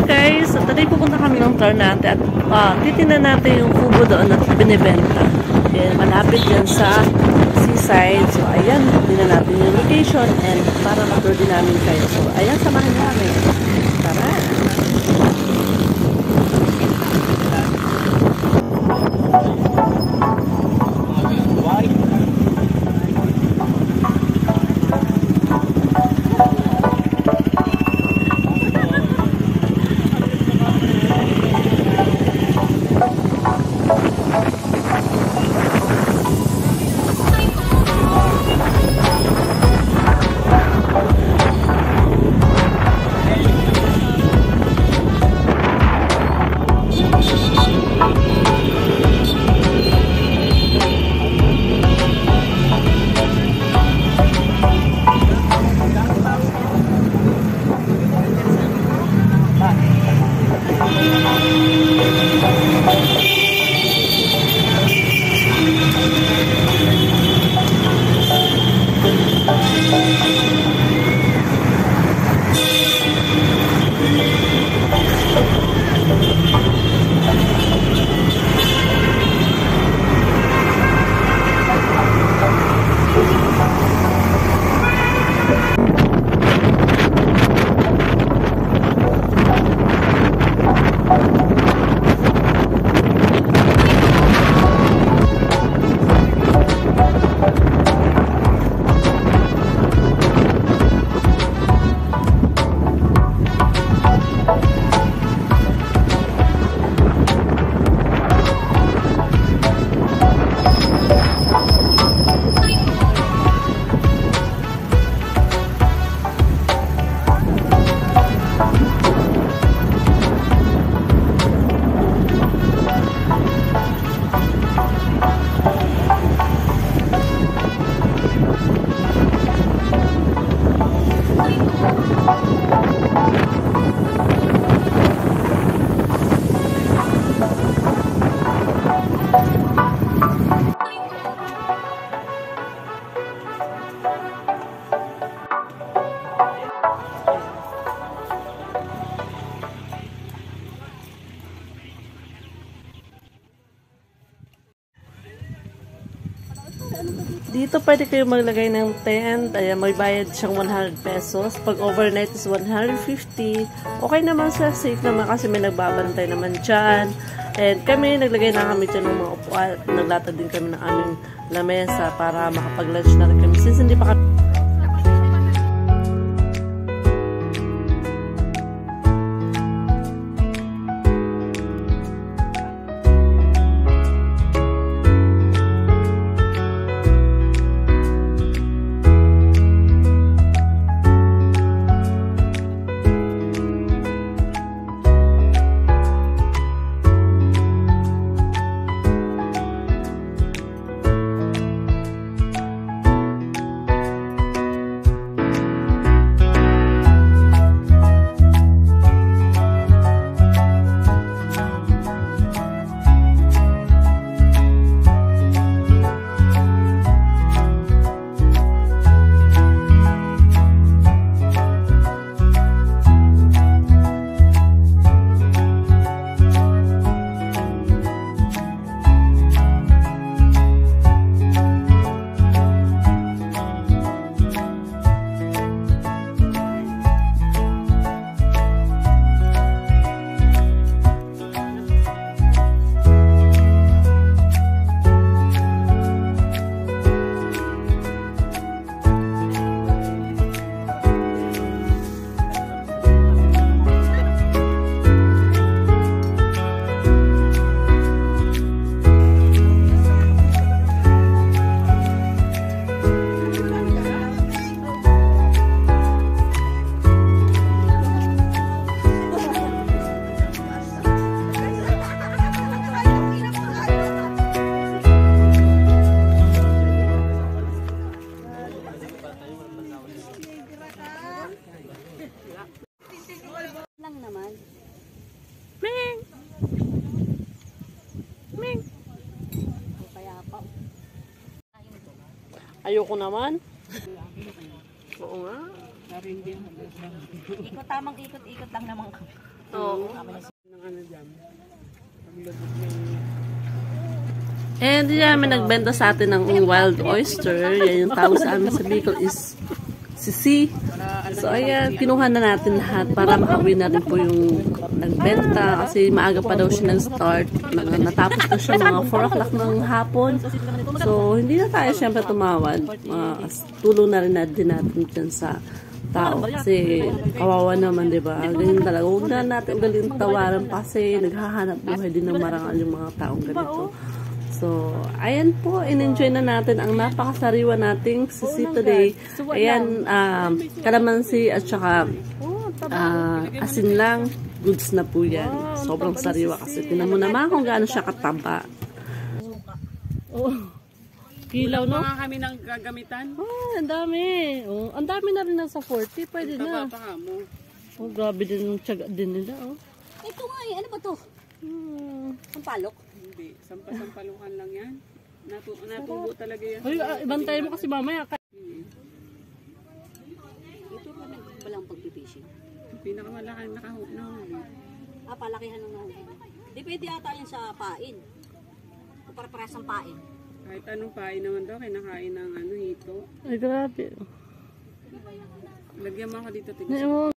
guys, so today pupunta kami ng Tornante at titingnan natin yung kubo doon na binibenta. Ayan, malapit yan sa seaside. So ayan, titingnan natin yung location and para ma-tour din namin kayo. So ayan, samahan namin. Tara! Dito pwede kayo maglagay ng tent. Ayan, may bayad siyang 100 pesos. Pag overnight is 150. Okay naman siya. Safe naman kasi may nagbabantay naman dyan. And kami, naglagay na kami dyan ng mga upuan. Naglatad din kami ng aming lamesa para makapag-lunch na rin kami. Since hindi pa kami ayoko naman. Oo nga. Ikot, tamang ikot-ikot lang naman kami. Oo. Ng ano dyan. Paglubog ng... And yan, may nagbenta sa atin ng wild oyster. Yan yung tawag sa amin sa Bicol is sisi. So ayan, kinuha na natin lahat para makauwi na rin po yung nagbenta. Kasi maaga pa daw siya nag-start. Natapos na siya mga 4 o'clock ng hapon. So hindi na tayo syempre tumawad. Tulong na rin din natin dyan sa tao. Kasi kawawa naman, diba? Ganyan talaga. Huwag na natin galing tawaran pa kasi naghahanap buhay din ng marangal yung mga taong ganito. So, ayan po, in-enjoy na natin ang napakasariwa nating sisi today. Ayan, kalamansi at saka asin lang, goods na po yan. Sobrang sariwa kasi. Tinan mo naman kung gaano siya kataba. Oh, kilaw, no? Mga kami ng gagamitan. Oh, ang dami. Oh, ang dami na rin nasa 40. Pwede na. mo. Oh, grabe din yung tiyaga din nila, oh. Ito nga eh, ano ba to? Sampalok? Hindi, sampalukan lang yan. Natubo talaga yan. Ay, ibantay mo kasi mamaya. Ito ba nagbalang pagpipishing? Pinakamalaki nakahuli na huli. Palakihan ng nahuli. Di pwede ata yan sa pain. O para sa pain. Kahit anong pain naman daw, kinakain ng ano, hito. Ay, grabe. Lagyan mo ako dito, tignan.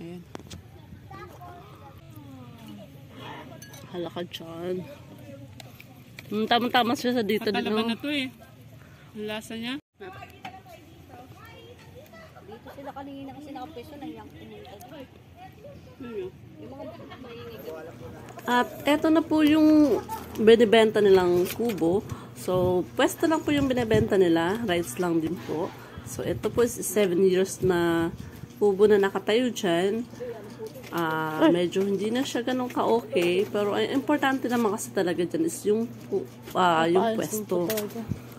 Ayan. Halakad dyan. Tama-tama siya sa dito din. Patalaban na to eh. Ang lasa niya. Dito sila kanina kasi nakapeso na yung pumunta. Yung mga maingay. At eto na po yung binibenta nilang kubo. So, pwesto lang po yung binibenta nila. Rights lang din po. So, ito po is 7 years na kubo na nakatayo dyan. Medyo hindi na siya ganun ka-okay. Pero ang importante naman kasi talaga dyan is yung pwesto.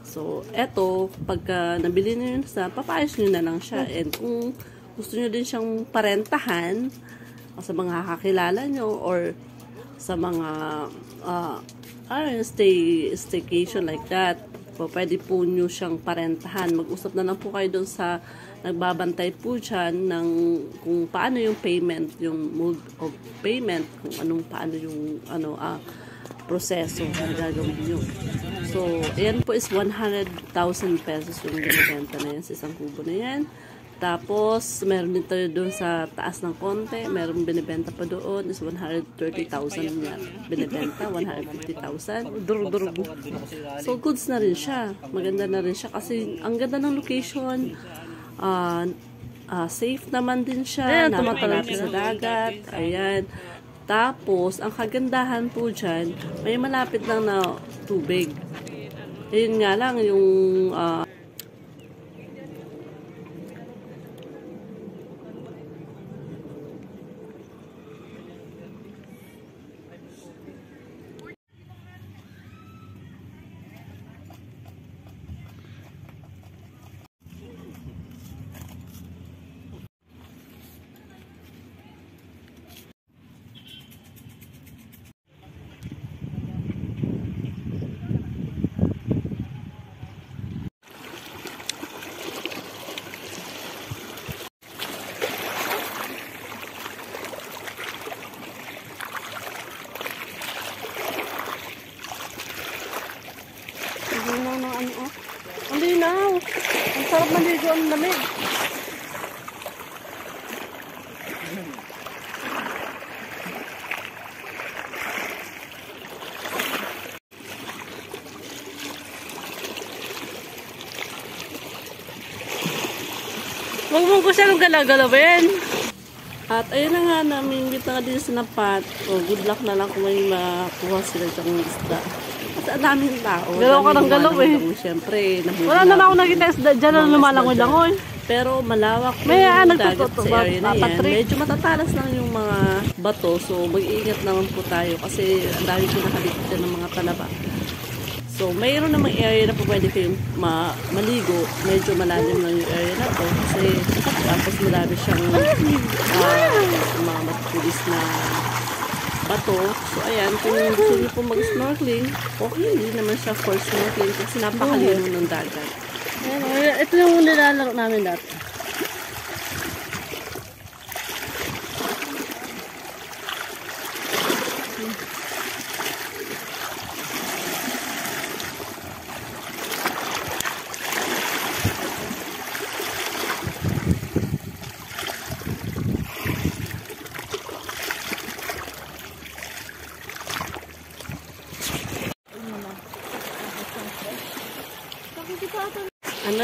So, eto, pagka nabili nyo yun sa, papayos nyo na lang siya. And kung gusto nyo din siyang parentahan, sa mga kakilala nyo, or sa mga staycation like that, pwede po nyo siyang parentahan. Mag-usap na lang po kayo doon sa nagbabantay po dyan ng kung paano yung payment, yung mode of payment, kung paano yung proseso na gagawin nyo. So, ayan po is 100,000 pesos yung binibenta na yan sa isang kubo na yan. Tapos, meron din tayo doon sa taas ng konti. Meron binibenta pa doon is 130,000 niya. Binibenta, 150,000. Durug-durug. So, goods na rin siya. Maganda na rin siya kasi ang ganda ng location. Safe naman din siya. Napakalapit sa dagat. Ayan. Tapos, ang kagandahan po dyan, may malapit lang na tubig. Ayun nga lang, yung ang linaw. Ang sarap maligo ang lamig. Huwag mong ko siya galaw-galawin. At ayun na nga, namingit na nga din sa napat. Good luck na lang kung may makuha sila dyan isda. Kasi ang daming tao. Galaw ka ng galaw eh. Siyempre, wala na ako nakita isda dyan na lumalangoy-langoy. Pero malawak yung dagat sa area na yan. Medyo matatalas lang yung mga bato. So mag-iingat naman po tayo kasi ang dami pinakadikit dyan ng mga talaba. So mayroon namang area na po pwede kayong maligo. Medyo malalim lang yung area na to. Kasi tapos marami siyang mga matulis na bato. So ayan, kung gusto nyo po mag-snorkeling, okay, hindi naman siya for snorkeling kasi napakalino ng dagat. Ayan, ito yung nilalaro namin dati.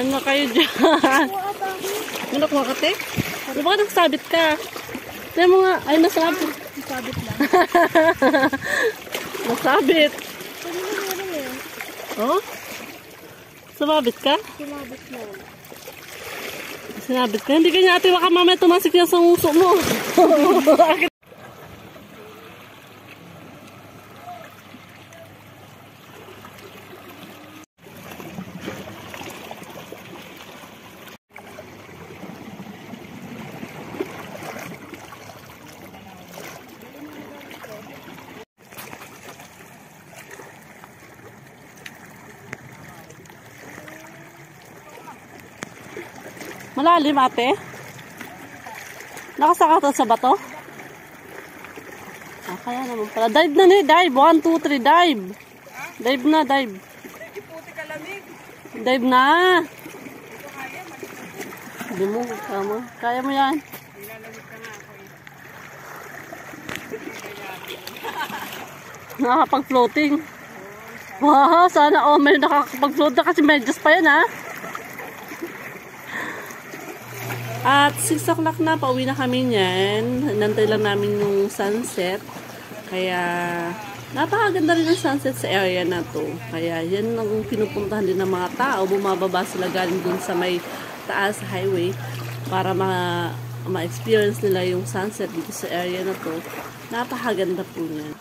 Ano na kayo dyan? Ano nakuha ka, te? Ano ba nagsabit ka? Tignan mo nga. Ay, nasabit. Sabit lang. Nasabit. Ano na meron eh? Oh? Sumabit ka? Sumabit lang. Sinabit ka? Hindi kanya ate baka mamaya tumasik yan sa uso mo. Malalim ate? Nakasaka to sa bato? Ah, kaya naman pala. Dive na ni, dive. 1, 2, 3, dive. Dive na, dive. Dive na. Hindi mo, kaya mo yan. Nakakapag-floating. Wow, sana may nakakapag-float na kasi medyas pa yan ha. At 6 o'clock na, pauwi na kami niyan. Nantay lang namin yung sunset. Kaya, napakaganda rin ng sunset sa area na to. Kaya, yan ang pinupuntahan din ng mga tao. Bumababa sila galing dun sa may taas highway para ma-experience nila yung sunset dito sa area na to. Napakaganda po niya.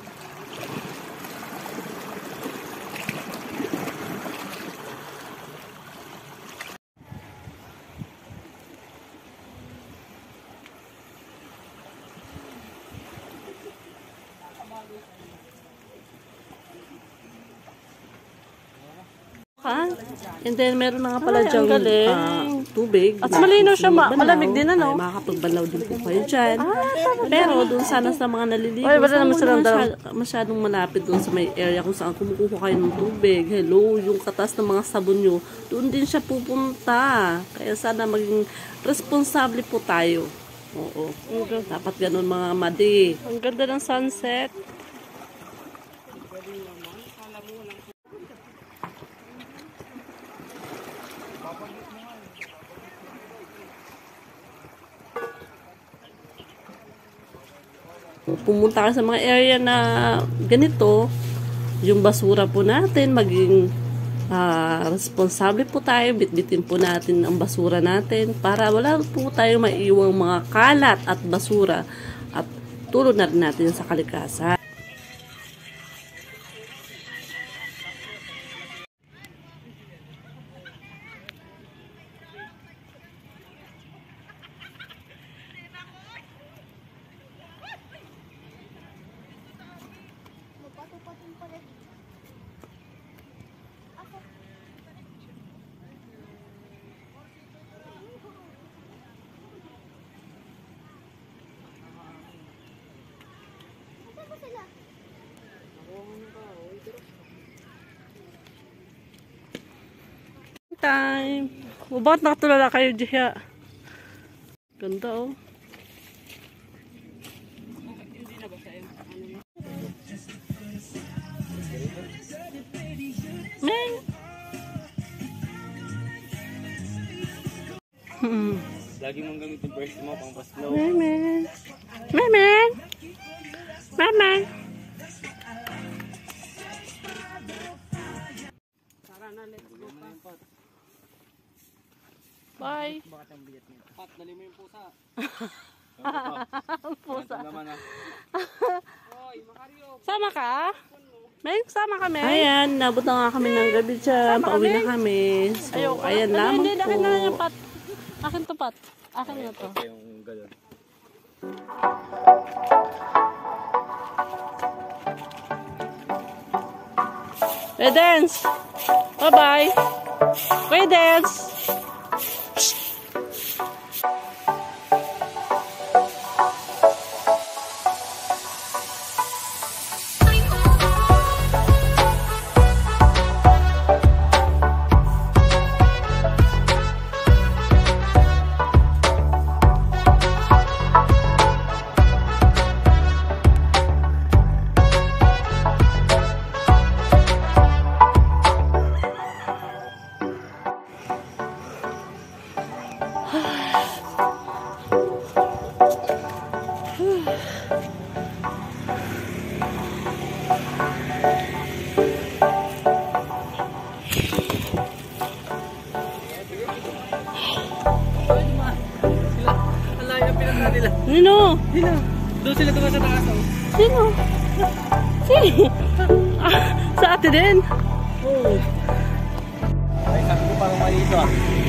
And then, meron na nga pala dyang tubig. At malinaw siya, malamig din ano. Ay, makakapagbanlaw din po kayo dyan. Pero, doon sana sa mga naliligo, masyadong malapit doon sa may area kung saan kumukuha kayo ng tubig. Hello, yung katas ng mga sabon nyo, doon din siya pupunta. Kaya sana maging responsable po tayo. Oo. Dapat ganun mga madi. Ang ganda ng sunset. Pumunta ka sa mga area na ganito, yung basura po natin, maging responsable po tayo, bitbitin po natin ang basura natin para wala po tayo maiiwang mga kalat at basura at tulad na rin natin sa kalikasan. Time. O, bakit nakatulala kayo diya? Ganda oh. Meng. Lagi mong gamit yung burst mo pang paslow. Meng. Meng. Meng. Bye. Pat, dali mo yung pusa. Pusa. Naman ah. Sama ka? May sama kami. Ayan, nabot na nga kami ng gabi dyan. Pauwi na kami. So, ayan lamang Hindi, po. akin na lang yung pat. Akin to pat. Akin na to. Okay, yung galon. Dance. Bye-bye. Dance. sa kanila. Sino? Sino? Doon sila tumas sa taas. Oh. Sino? Sino? Sa ate din? Ay, sabi ko parang mali ito ah.